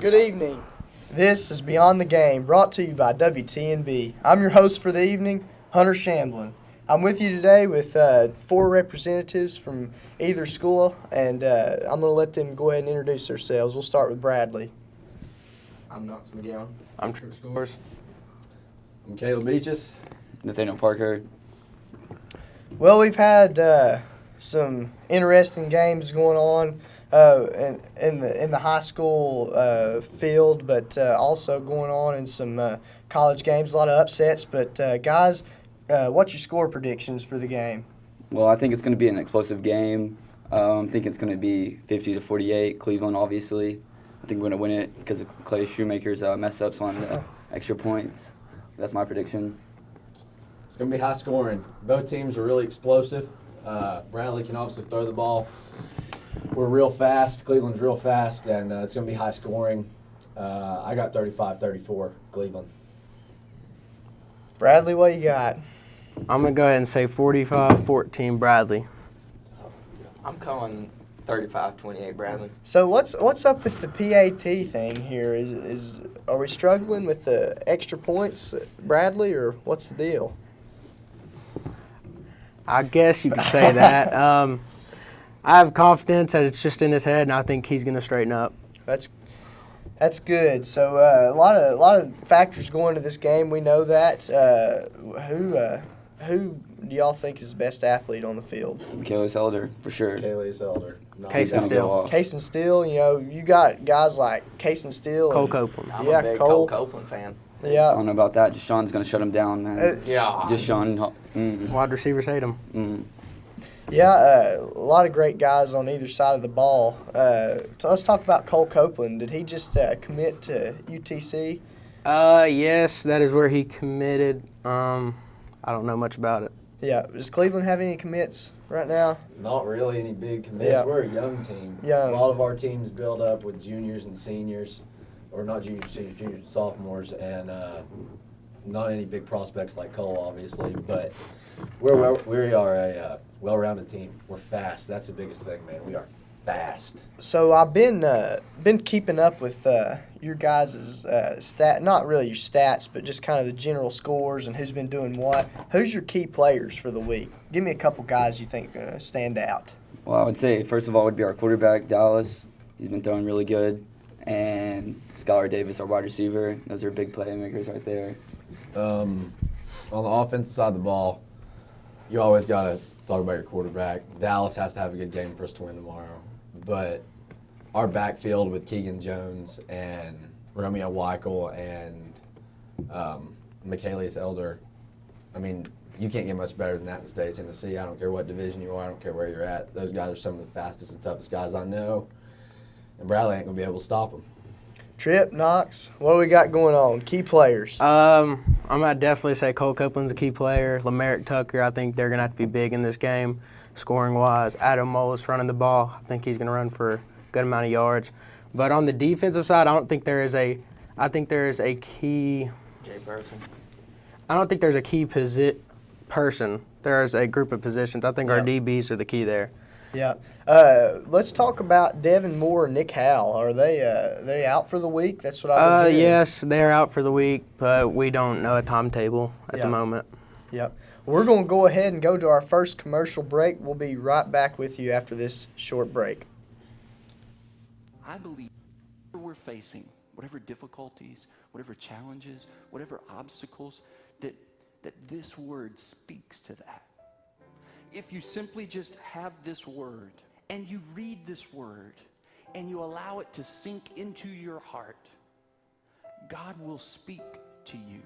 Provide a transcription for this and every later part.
Good evening. This is Beyond the Game, brought to you by WTNB. I'm your host for the evening, Hunter Shamblin. I'm with you today with 4 representatives from either school, and I'm going to let them go ahead and introduce themselves. We'll start with Bradley. I'm Knox McGowan. I'm Trip Scores. I'm Caleb Beaches. Nathaniel Parker. Well, we've had some interesting games going on in the high school field, but also going on in some college games. A lot of upsets, but guys, what's your score predictions for the game? Well, I think it's going to be an explosive game. I think it's going to be 50-48. Cleveland, obviously. I think we're going to win it because of Clay Shoemaker's mess-ups on the extra points. That's my prediction. It's going to be high scoring. Both teams are really explosive. Bradley can obviously throw the ball. We're real fast. Cleveland's real fast, and it's going to be high scoring. I got 35-34 Cleveland. Bradley, what you got? I'm going to go ahead and say 45-14 Bradley. I'm calling 35-28 Bradley. So what's up with the PAT thing here? Are we struggling with the extra points, Bradley, or what's the deal? I guess you could say that. I have confidence that it's just in his head, and I think he's going to straighten up. That's good. So a lot of factors go into this game. We know that. Who do y'all think is the best athlete on the field? Michaelis Elder, for sure. Kaylee's Elder. Casey Steele. Casey Steele. You know, you got guys like Casey Steele. Cole Copeland. I'm a big Cole Copeland fan. I Yeah. don't know about that. Deshaun's going to shut him down, man. Yeah. Deshaun. Wide receivers hate him. Yeah, a lot of great guys on either side of the ball. So let's talk about Cole Copeland. Did he just commit to UTC? Yes, that is where he committed. I don't know much about it. Yeah. Does Cleveland have any commits right now? Not really any big commits. Yeah. We're a young team. Young. A lot of our teams build up with juniors and seniors, or not juniors, seniors, juniors and sophomores, and not any big prospects like Cole, obviously, but we are a well-rounded team. We're fast. That's the biggest thing, man. We are fast. So I've been keeping up with your guys' not really your stats, but just kind of the general scores and who's been doing what. Who's your key players for the week? Give me a couple guys you think stand out. Well, I would say, first of all, would be our quarterback, Dallas. He's been throwing really good. And Skylar Davis, our wide receiver. Those are big playmakers right there. On the offensive side of the ball, you always got to talk about your quarterback. Dallas has to have a good game for us to win tomorrow. But our backfield with Keegan Jones and Romeo Weichel and Michaelis Elder, I mean, you can't get much better than that in the state of Tennessee. I don't care what division you are. I don't care where you're at. Those guys are some of the fastest and toughest guys I know. And Bradley ain't going to be able to stop them. Trip, Knox, what do we got going on? Key players. I'm going to definitely say Cole Copeland's a key player. Lamerick Tucker, I think they're going to have to be big in this game, scoring-wise. Adam Mullis running the ball. I think he's going to run for a good amount of yards. But on the defensive side, I think there is a key. Jay Burson. I don't think there's a key person. There's a group of positions. I think our DBs are the key there. Yeah. Let's talk about Devin Moore and Nick Howell. Are they out for the week? That's what I've been hearing. Yes, they're out for the week, but we don't know a timetable at the moment. Yep. We're going to go ahead and go to our first commercial break. We'll be right back with you after this short break. I believe whatever we're facing, whatever difficulties, whatever challenges, whatever obstacles, that this word speaks to that. If you simply just have this word and you read this word and you allow it to sink into your heart, God will speak to you.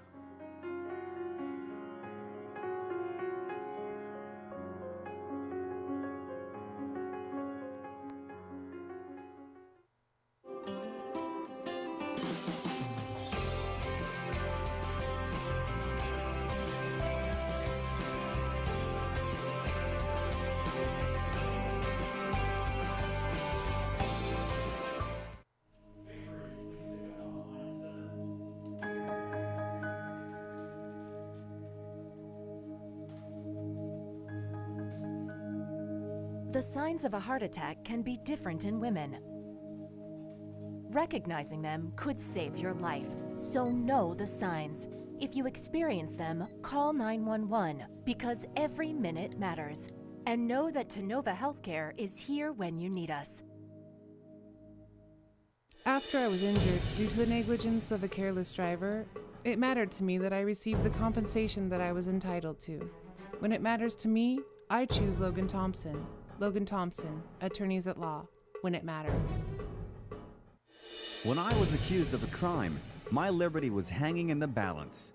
The signs of a heart attack can be different in women. Recognizing them could save your life, so know the signs. If you experience them, call 911 because every minute matters. And know that Tenova Healthcare is here when you need us. After I was injured due to the negligence of a careless driver, it mattered to me that I received the compensation that I was entitled to. When it matters to me, I choose Logan Thompson. Logan Thompson, attorneys at law, when it matters. When I was accused of a crime, my liberty was hanging in the balance.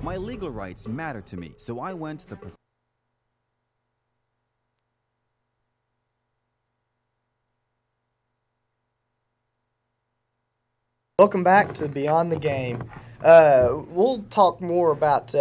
My legal rights mattered to me, so I went to the Welcome back to Beyond the Game. We'll talk more about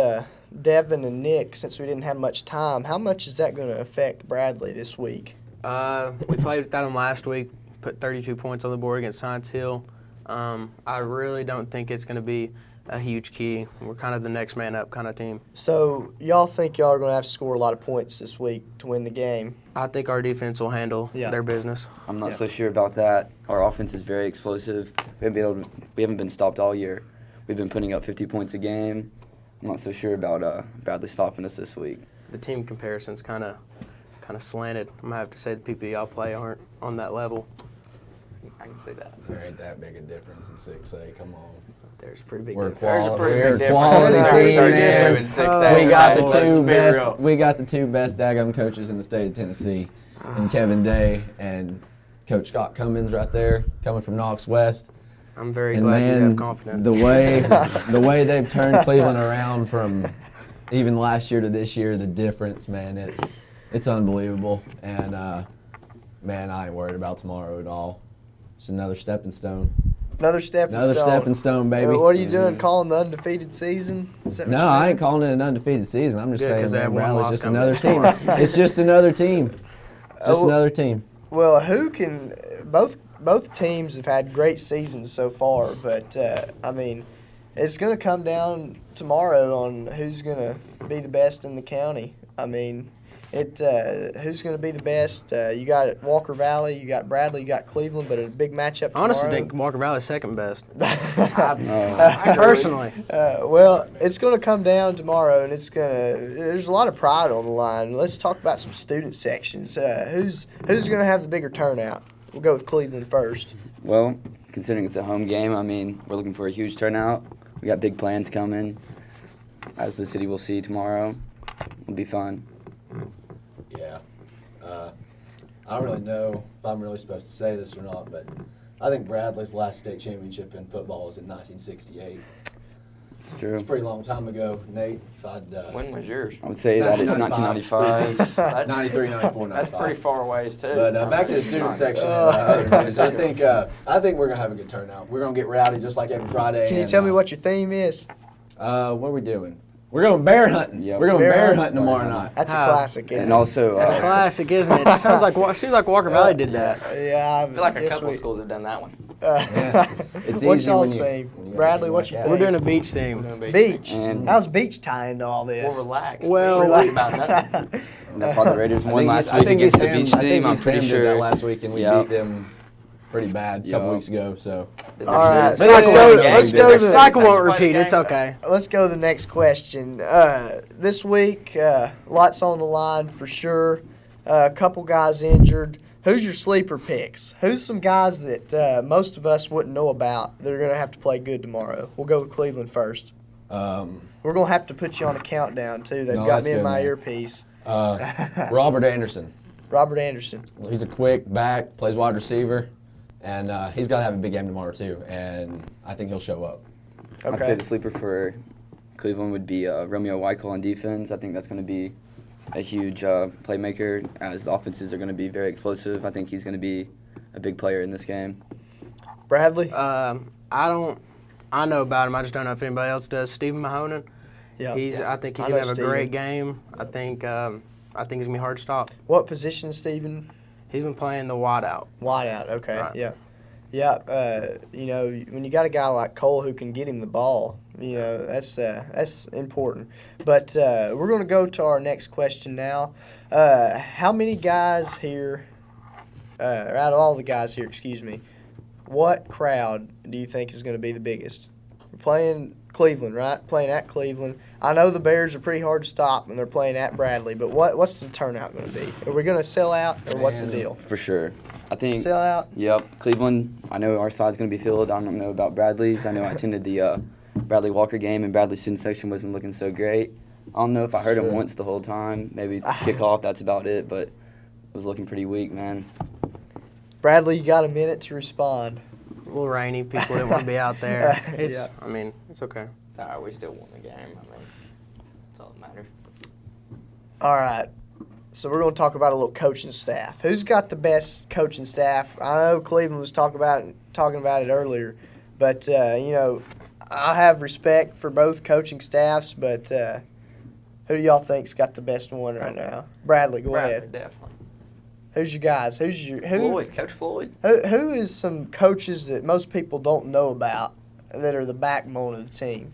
Devin and Nick since we didn't have much time. How much is that going to affect Bradley this week? We played without him last week, put 32 points on the board against Science Hill. I really don't think it's going to be a huge key. We're kind of the next man up kind of team. So y'all think y'all are going to have to score a lot of points this week to win the game? I think our defense will handle their business. I'm not so sure about that. Our offense is very explosive. We haven't been stopped all year. We've been putting up 50 points a game. I'm not so sure about Bradley stopping us this week. The team comparison's kind of slanted. I'm going to have to say the people y'all play aren't on that level. I can see that. There ain't that big a difference in 6A. Come on. There's a pretty big We're difference. we're big quality difference. team, man. 32 We got the Let's two be best. real. We got the two best daggum coaches in the state of Tennessee, and Kevin Day and Coach Scott Cummins right there, coming from Knox West. I'm very And glad man, you have confidence. the way they've turned Cleveland around from even last year to this year, the difference, man, it's unbelievable. And man, I ain't worried about tomorrow at all. It's another stepping stone. Another stepping Another stone. stepping stone, baby. What are you doing, calling the undefeated season? Is that what No, you're I saying? ain't calling it an undefeated season. I'm just Good, 'cause saying, they man, have one Bradley's loss just coming another this team. It's just another team. It's just Oh, another team. Well, who can both teams have had great seasons so far, but I mean, it's going to come down tomorrow on who's going to be the best in the county. I mean, who's going to be the best? You got Walker Valley, you got Bradley, you got Cleveland, but a big matchup tomorrow. I honestly think Walker Valley's second best. I Personally. Well, it's going to come down tomorrow, and there's a lot of pride on the line. Let's talk about some student sections. Who's going to have the bigger turnout? We'll go with Cleveland first. Well, considering it's a home game, I mean, we're looking for a huge turnout. We got big plans coming, as the city will see tomorrow. It'll be fun. Yeah. I don't really know if I'm really supposed to say this or not, but I think Bradley's last state championship in football was in 1968. It's true. It's a pretty long time ago, Nate. If I'd, When was yours? I would say that it's 1995. That's, 93, 94, 95. that's pretty far ways too. But back to the student section. I think we're gonna have a good turnout. We're gonna get rowdy just like every Friday. Can you and, tell me what your theme is? what are we doing? We're going bear hunting. Yep. We're going Bear bear hunting. hunting tomorrow night. That's a Ah. classic. Isn't And it? also, That's classic, isn't it? It seems like Walker Valley did that. Yeah, I feel like a couple schools have done that one. Yeah. It's What's easy y'all's when you- theme? when you got Bradley, a what's team your like We're theme? doing a beach theme. Beach. And- How's beach tie into all this? More relaxed. Well, we ain't worried about nothing. and that's why the Raiders won last I week think against East the Ham- beach I think team. I'm East pretty Ham sure. did that last week, and we Yep. beat them pretty bad a couple Yep. weeks ago. So All right, Let's go to the- Cycle won't repeat. It's okay. Let's go to the next question. This week, lots on the line for sure. A couple guys injured. Who's your sleeper picks? Who's some guys that most of us wouldn't know about that are going to have to play good tomorrow? We'll go with Cleveland first. We're going to have to put you on a countdown, too. They've No, got that's me in good, my man. earpiece. Robert Anderson. Robert Anderson. He's a quick back, plays wide receiver, and he's got to have a big game tomorrow too. And I think he'll show up. I'd Okay. say the sleeper for Cleveland would be Romeo Weichel on defense. I think that's going to be a huge playmaker, as the offenses are going to be very explosive. I think he's going to be a big player in this game. Bradley? I know about him. I just don't know if anybody else does. Stephen Mahonen. Yeah. I think he's I gonna know have a Stephen. great game. I think he's gonna be hard to stop. What position, Stephen? He's been playing the wide out. Wide out, okay, Right. yeah. Yeah, when you got a guy like Cole who can get him the ball, that's important. But we're going to go to our next question now. How many guys here, out of all the guys here, what crowd do you think is going to be the biggest? We're playing Cleveland, right? Playing at Cleveland. I know the Bears are pretty hard to stop when they're playing at Bradley, but what's the turnout going to be? Are we going to sell out, or what's the deal? For sure. I think. Sell out? Yep. Cleveland, I know our side's going to be filled. I don't know about Bradley's. I know I attended the Bradley Walker game, and Bradley's student section wasn't looking so great. I don't know if I heard him once the whole time. Maybe kickoff, that's about it, but it was looking pretty weak, man. Bradley, you got a minute to respond. A little rainy. People didn't want to be out there. Yeah. I mean, it's okay. It's all right. We still won the game. I mean, that's all that matters. All right. So we're going to talk about a little coaching staff. Who's got the best coaching staff? I know Cleveland was talking about it earlier, but I have respect for both coaching staffs. But who do y'all think's got the best one right now? Bradley, go ahead. Definitely. Who's your guys? Floyd, Coach Floyd. Who is some coaches that most people don't know about that are the backbone of the team?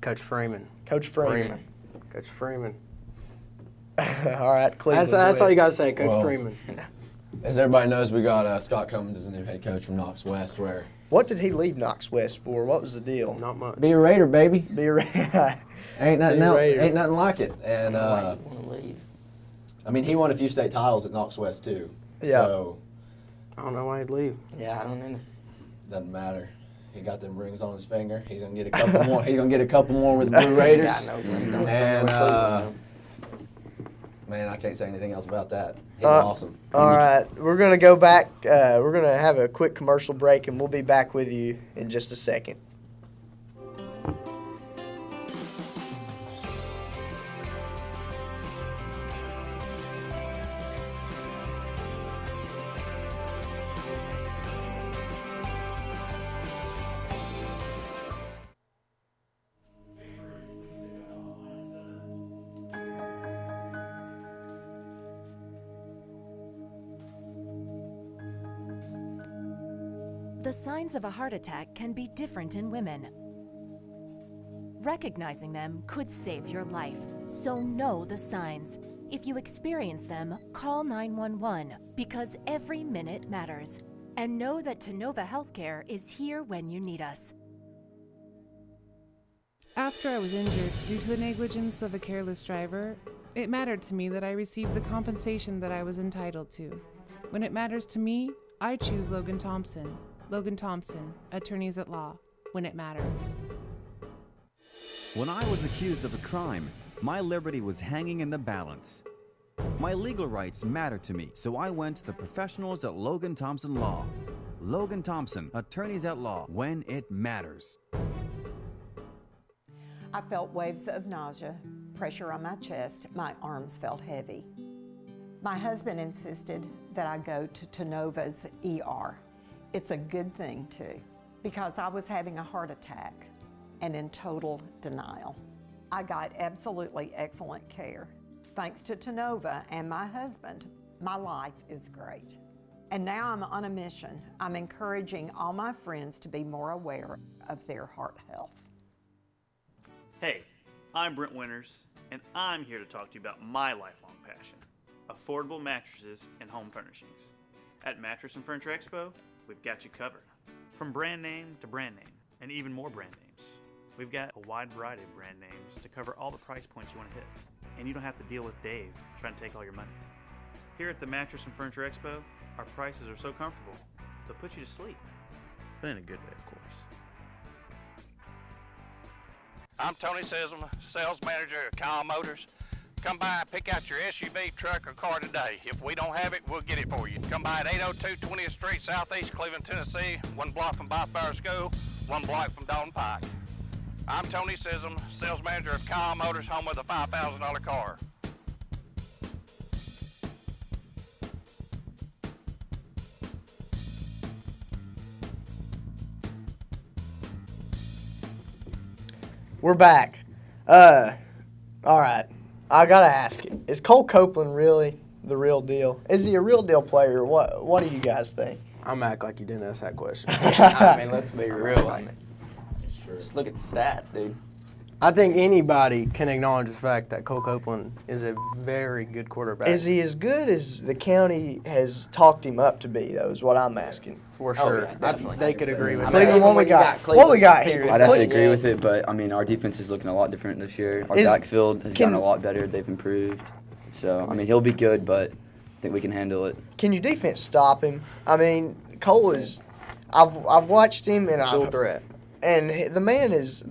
Coach Freeman. Coach Freeman. Coach Freeman. All right, Cleveland. That's all you got to say, Coach Freeman. As everybody knows, we got Scott Cummins as the new head coach from Knox West. What did he leave Knox West for? What was the deal? Not much. Be a Raider, baby. Be a Raider. Ain't nothing else. Ain't nothing like it. And Why you want to leave? I mean, he won a few state titles at Knox West too. Yeah. So I don't know why he'd leave. Yeah, I don't either. doesn't matter. He got them rings on his finger. He's gonna get a couple more. He's gonna get a couple more with the Blue Raiders. Yeah, I know rings on his And finger. man, I can't say anything else about that. He's awesome. All right, we're going to go back. We're going to have a quick commercial break, and we'll be back with you in just a second. The signs of a heart attack can be different in women. Recognizing them could save your life, so know the signs. If you experience them, call 911 because every minute matters. And know that Tenova Healthcare is here when you need us. After I was injured due to the negligence of a careless driver, it mattered to me that I received the compensation that I was entitled to. When it matters to me, I choose Logan Thompson. Logan Thompson, attorneys at law, when it matters. When I was accused of a crime, my liberty was hanging in the balance. My legal rights mattered to me, so I went to the professionals at Logan Thompson Law. Logan Thompson, attorneys at law, when it matters. I felt waves of nausea, pressure on my chest, my arms felt heavy. My husband insisted that I go to Tenova's ER. It's a good thing too, because I was having a heart attack and in total denial. I got absolutely excellent care. Thanks to Tenova and my husband, my life is great. And now I'm on a mission. I'm encouraging all my friends to be more aware of their heart health. Hey, I'm Brent Winters, and I'm here to talk to you about my lifelong passion, affordable mattresses and home furnishings. At Mattress and Furniture Expo, we've got you covered. From brand name to brand name, and even more brand names. We've got a wide variety of brand names to cover all the price points you want to hit. And you don't have to deal with Dave trying to take all your money. Here at the Mattress and Furniture Expo, our prices are so comfortable, they'll put you to sleep. But in a good way, of course. I'm Tony Sism, sales manager at Kyle Motors. Come by and pick out your SUV, truck, or car today. If we don't have it, we'll get it for you. Come by at 802 20th Street, Southeast Cleveland, Tennessee, 1 block from Byflower School, 1 block from Dalton Pike. I'm Tony Sism, sales manager of Kyle Motors, home of the $5,000 car. We're back. All right. I gotta ask you: is Cole Copeland really the real deal? Is he a real deal player? What do you guys think? I'm act like you didn't ask that question. I mean, let's be real. I mean, It's true. just look at the stats, dude. I think anybody can acknowledge the fact that Cole Copeland is a very good quarterback. Is he as good as the county has talked him up to be, though, is what I'm asking. For sure. yeah, definitely. They could agree with Cleveland, that. what we got? What we got here? I'd have to Cle- agree with it, but I mean, our defense is looking a lot different this year. Our Is- backfield has can- gotten a lot better. They've improved. So, I mean, he'll be good, but I think we can handle it. Can your defense stop him? I mean, Cole is. I've watched him and Dual threat. and the man is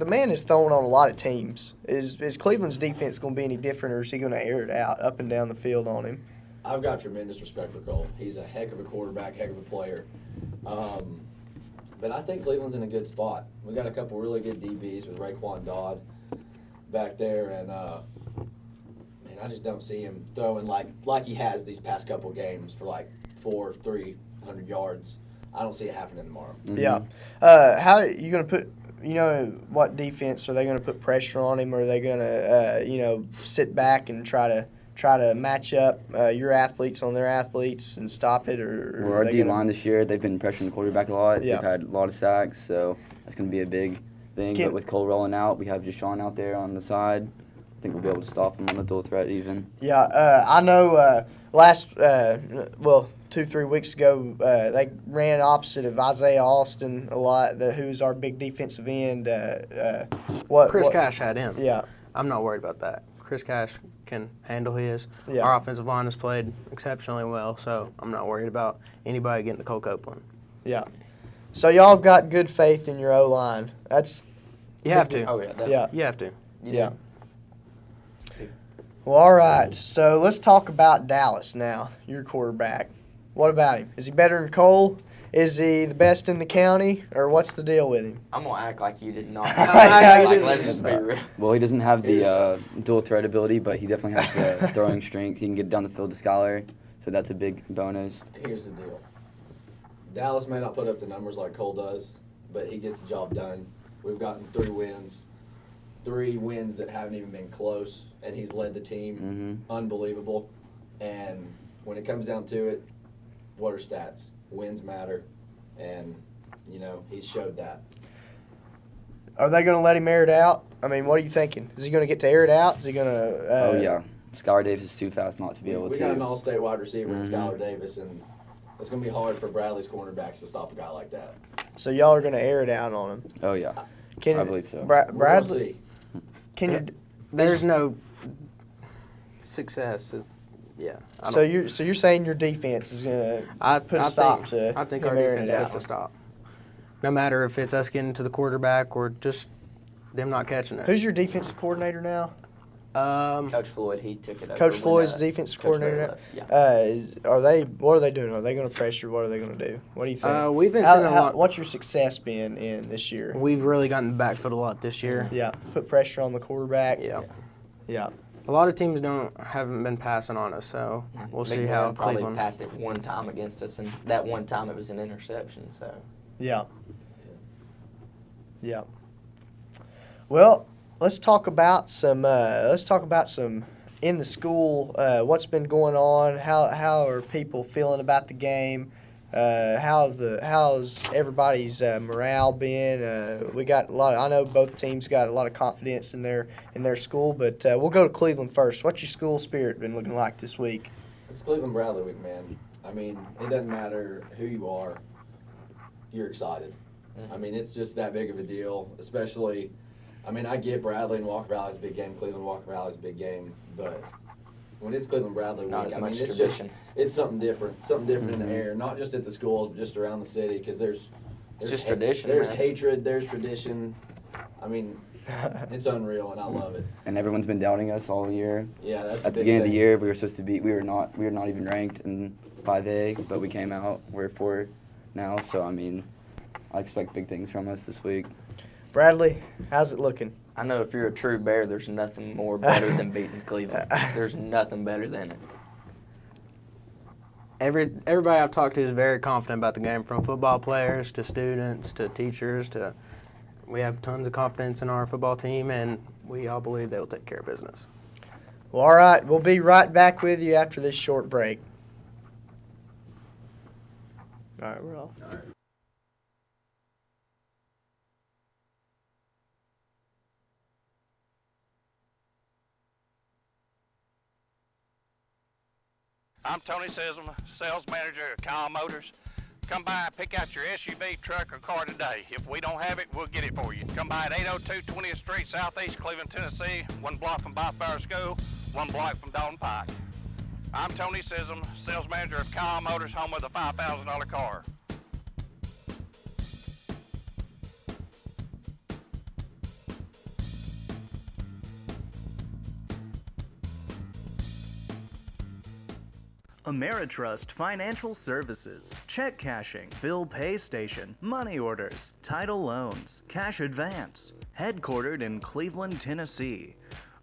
throwing on a lot of teams. Is Cleveland's defense going to be any different, or is he going to air it out up and down the field on him? I've got tremendous respect for Cole. He's a heck of a quarterback, heck of a player. But I think Cleveland's in a good spot. We got a couple really good DBs with Raekwon Dodd back there, and man, I just don't see him throwing like he has these past couple games for like 300 yards. I don't see it happening tomorrow. Mm-hmm. Yeah. How are you going to put? You know, what defense are they going to put pressure on him? Or are they going to sit back and try to match up your athletes on their athletes and stop it? Or Well, our D-line this year, they've been pressuring the quarterback a lot. Yeah. They've had a lot of sacks, so that's going to be a big thing. But with Cole rolling out, we have Deshaun out there on the side. I think we'll be able to stop him on the dual threat even. Yeah, I know last 2-3 weeks ago they ran opposite of Isaiah Austin a lot, who's our big defensive end. Chris Cash had him. Yeah. I'm not worried about that. Chris Cash can handle his. Yeah. Our offensive line has played exceptionally well, so I'm not worried about anybody getting to Cole Copeland. Yeah. So y'all have got good faith in your O-line. That's You have to. Oh, yeah, definitely. yeah. You have to. Yeah. Well, all right. So let's talk about Dallas now, your quarterback. What about him? Is he better than Cole? Is he the best in the county, or what's the deal with him? I'm going to act like you did not. Like, Let's just be real. Well, he doesn't have the dual threat ability, but he definitely has the throwing strength. He can get down the field to Scholar, so that's a big bonus. Here's the deal. Dallas may not put up the numbers like Cole does, but he gets the job done. We've gotten 3 wins that haven't even been close, and he's led the team. Mm-hmm. Unbelievable. And when it comes down to it, what are stats? Wins matter, and, he's showed that. Are they going to let him air it out? I mean, what are you thinking? Is he going to get to air it out? Is he going to? Oh, yeah. Scholar Davis is too fast not to be able We to. got an all-state wide receiver in Mhm. Skylar Davis, and it's going to be hard for Bradley's cornerbacks to stop a guy like that. So y'all are going to air it out on him? Oh, yeah. Can I believe so. We're gonna Bradley, see. can you? There's no success. Yeah. So you're saying your defense is going to put a stop to? I think him our airing defense it out? puts a stop. No matter if it's us getting to the quarterback or just them not catching it. Who's your defensive coordinator now? Coach Floyd, he took it over. Coach when, Floyd's defensive Coach coordinator. Barrett left. Yeah. What are they doing? Are they going to pressure? What are they going to do? What do you think? We've been seeing a lot. What's your success been in this year? We've really gotten the backfield a lot this year. Yeah, put pressure on the quarterback. Yeah. A lot of teams haven't been passing on us, so we'll see how probably Cleveland. passed it one time against us, and that one time it was an interception. So. Yeah. Yeah. Well, let's talk about some. In the school. What's been going on? How are people feeling about the game? How's everybody's morale been? We got a lot. I know both teams got a lot of confidence in their school, but we'll go to Cleveland first. What's your school spirit been looking like this week? It's Cleveland Bradley week, man. I mean, it doesn't matter who you are, you're excited. I mean, it's just that big of a deal, especially, I mean, I get Bradley and Walker Valley's a big game, Cleveland Walker Valley's a big game, but when it's Cleveland Bradley Not week, as I mean, much it's tradition. it's something different in the air, not just at the schools, but just around the city, because there's just tradition, There's man. hatred, there's tradition. I mean, it's unreal, and I love it. And everyone's been doubting us all year. Yeah, that's At the beginning of the year, we were supposed to be. We were not even ranked in 5A, but we came out. We're 4 now, so I mean, I expect big things from us this week. Bradley, how's it looking? I know if you're a true Bear, there's nothing more better than beating Cleveland. There's nothing better than it. Everybody I've talked to is very confident about the game, from football players to students to teachers to. We have tons of confidence in our football team, and we all believe they will take care of business. Well, all right. We'll be right back with you after this short break. All right, we're off. All right. I'm Tony Sism, sales manager at Kyle Motors. Come by and pick out your SUV, truck, or car today. If we don't have it, we'll get it for you. Come by at 802 20th Street, Southeast Cleveland, Tennessee, 1 block from Byfire School, 1 block from Dalton Pike. I'm Tony Sism, sales manager of Kyle Motors, home of the $5,000 car. Ameritrust Financial Services, check cashing, bill pay station, money orders, title loans, cash advance. Headquartered in Cleveland, Tennessee.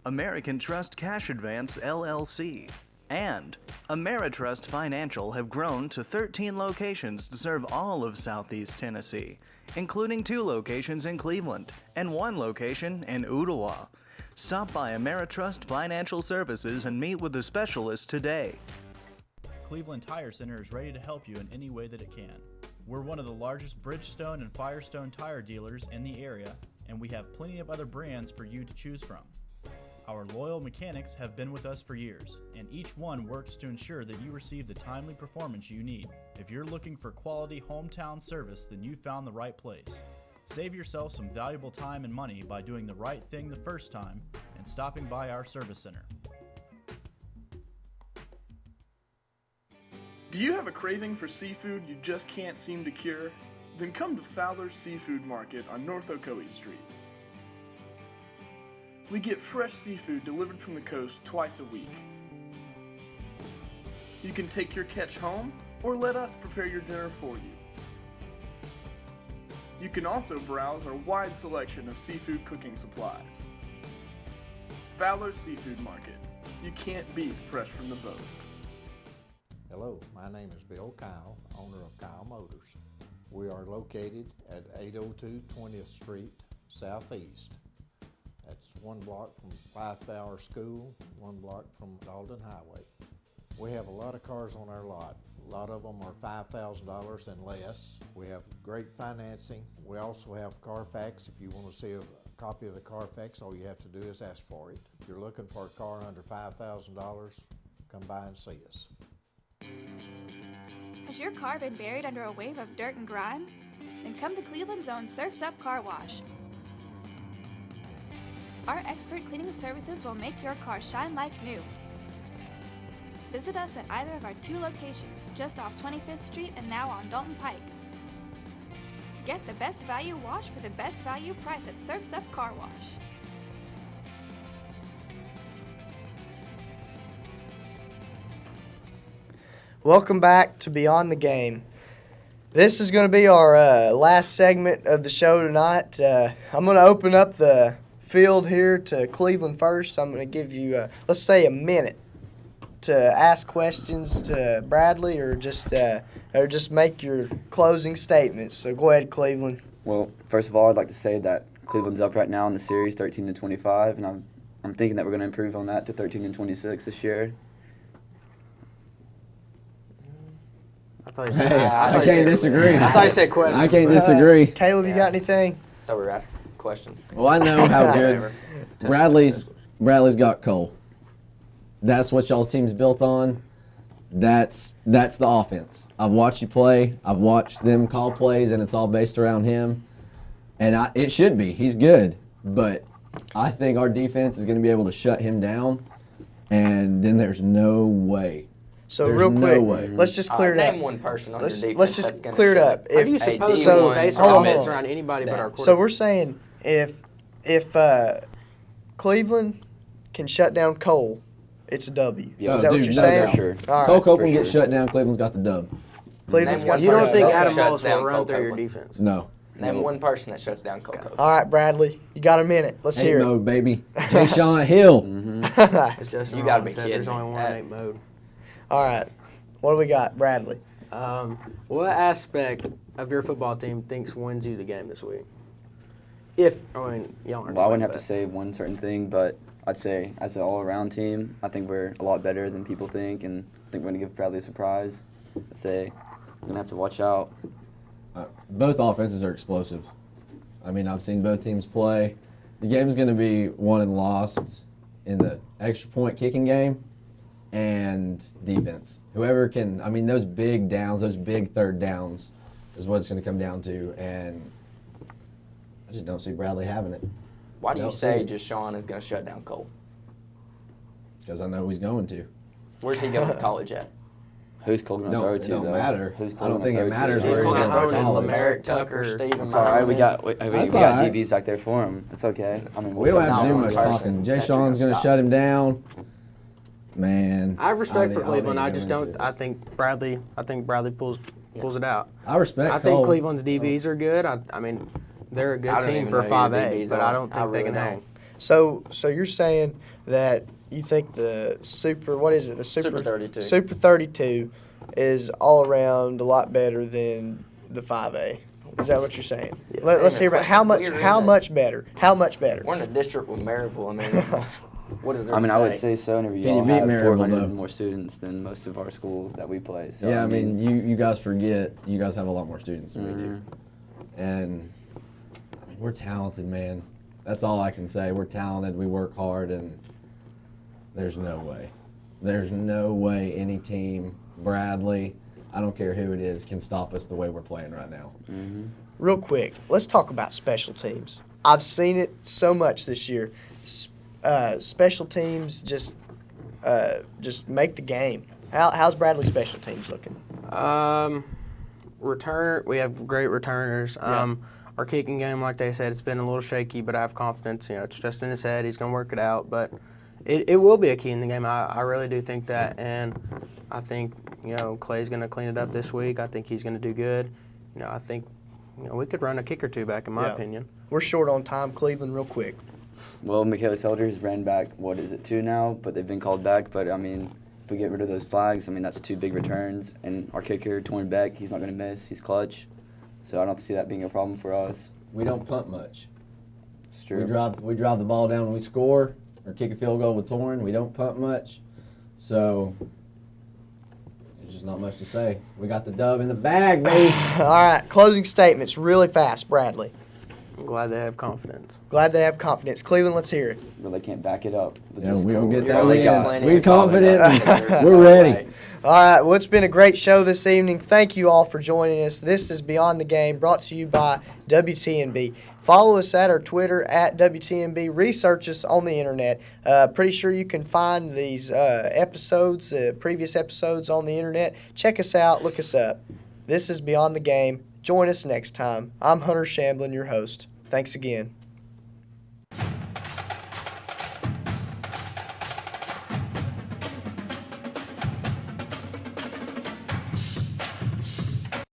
American Trust Cash Advance, LLC. And Ameritrust Financial have grown to 13 locations to serve all of Southeast Tennessee, including 2 locations in Cleveland and 1 location in Ottawa. Stop by Ameritrust Financial Services and meet with a specialist today. Cleveland Tire Center is ready to help you in any way that it can. We're one of the largest Bridgestone and Firestone tire dealers in the area, and we have plenty of other brands for you to choose from. Our loyal mechanics have been with us for years, and each one works to ensure that you receive the timely performance you need. If you're looking for quality hometown service, then you found the right place. Save yourself some valuable time and money by doing the right thing the first time and stopping by our service center. Do you have a craving for seafood you just can't seem to cure? Then come to Fowler's Seafood Market on North Ocoee Street. We get fresh seafood delivered from the coast twice a week. You can take your catch home or let us prepare your dinner for you. You can also browse our wide selection of seafood cooking supplies. Fowler's Seafood Market. You can't beat fresh from the boat. Hello, my name is Bill Kyle, owner of Kyle Motors. We are located at 802 20th Street, Southeast. That's 1 block from Byfire School, 1 block from Dalton Highway. We have a lot of cars on our lot. A lot of them are $5,000 and less. We have great financing. We also have Carfax. If you want to see a copy of the Carfax, all you have to do is ask for it. If you're looking for a car under $5,000, come by and see us. Has your car been buried under a wave of dirt and grime? Then come to Cleveland's own Surf's Up Car Wash. Our expert cleaning services will make your car shine like new. Visit us at either of our 2 locations, just off 25th Street and now on Dalton Pike. Get the best value wash for the best value price at Surf's Up Car Wash. Welcome back to Beyond the Game. This is going to be our last segment of the show tonight. I'm going to open up the field here to Cleveland first. I'm going to give you, let's say, a minute to ask questions to Bradley or just make your closing statements. So go ahead, Cleveland. Well, first of all, I'd like to say that Cleveland's up right now in the series, 13-25, and I'm thinking that we're going to improve on that to 13-26 this year. I can't disagree. I thought you said question. I can't disagree. Caleb, you got anything? I thought we were asking questions. Well, I know how good Bradley's got Cole. That's what y'all's team's built on. That's the offense. I've watched you play. I've watched them call plays, and it's all based around him. And it should be. He's good. But I think our defense is going to be able to shut him down, and then there's no way. So There's real quick, no way. let's just clear it up. Name one person on your defense. Let's just clear it up. How do you suppose to base our offense around anybody but our quarterback? So we're saying if Cleveland can shut down Cole, it's a W. Yeah, is that what you're saying? For sure. All right. Cole Copeland gets shut down. Cleveland's got the dub. Cleveland's got You don't think that Adam shuts Mullis will down run Cole through your Copeland? defense? No. Name one person that shuts down Cole Copeland. All right, Bradley, you got a minute. Let's hear it. Mode, baby. Jay Sean Hill. It's just You gotta be said kidding there's me. only one ain't mode. All right. What do we got, Bradley? What aspect of your football team thinks wins you the game this week? Y'all aren't. Well, I wouldn't have to say one certain thing, but I'd say as an all-around team, I think we're a lot better than people think, and I think we're going to give Bradley a surprise. I'd say we're going to have to watch out. Both offenses are explosive. I mean, I've seen both teams play. The game's going to be won and lost in the extra point kicking game, and defense. Whoever can, I mean, those big downs, those big third downs is what it's going to come down to, and I just don't see Bradley having it. Why do you say Deshaun is going to shut down Cole? Because I know he's going to. Where's he going to college at? Who's Cole going to throw to? It don't matter. Who's Cole I don't think it matters where where he's he's going going to to Lamerick Tucker, Stephen. It's all right. We got That's DBs back there for him. It's okay. I mean, We don't have to do much talking. Jay Sean's going to shut him down. Man. I have respect for Cleveland. I think just he's don't. I think Bradley pulls it out. I respect I think Cole. Cleveland's DBs are good. I mean, they're a good team for 5A, but I don't think they can hang. So you're saying that you think the Super 32. Super 32 is all around a lot better than the 5A. Is that what you're saying? Yes. Let's hear about how much better. How much better? We're in a district with Maryville. I mean, what is there to I say? would say so. Whenever you Can all you beat have Maryville, 400 though? more students than most of our schools that we play. So, Yeah, I mean, you guys forget you guys have a lot more students than we do. Mm-hmm. And I mean, we're talented, man. That's all I can say. We're talented, we work hard, and there's no way. There's no way any team, Bradley, I don't care who it is, can stop us the way we're playing right now. Mm-hmm. Real quick, let's talk about special teams. I've seen it so much this year. Special teams just make the game. How's Bradley's special teams looking? We have great returners. Our kicking game, like they said, it's been a little shaky, but I have confidence. It's just in his head. He's going to work it out. But it will be a key in the game. I really do think that. And I think, Clay's going to clean it up this week. I think he's going to do good. I think, we could run a kick or two back, in my opinion. We're short on time. Cleveland, real quick. Well, Michaelis Elders ran back, 2 now? But they've been called back. But, I mean, if we get rid of those flags, I mean, that's 2 big returns. And our kicker, Torn Beck, he's not going to miss. He's clutch. So I don't see that being a problem for us. We don't punt much. It's true. We drive the ball down when we score or kick a field goal with Torn. We don't punt much. So there's just not much to say. We got the dub in the bag, baby. All right, closing statements really fast, Bradley. I'm glad they have confidence. Glad they have confidence. Cleveland, let's hear it. But they can't back it up. Yeah, we don't get that win. We're confident. We're ready. All right, well, it's been a great show this evening. Thank you all for joining us. This is Beyond the Game, brought to you by WTNB. Follow us at our Twitter, at WTNB. Research us on the internet. Pretty sure you can find these episodes, previous episodes on the internet. Check us out. Look us up. This is Beyond the Game. Join us next time. I'm Hunter Shamblin, your host. Thanks again.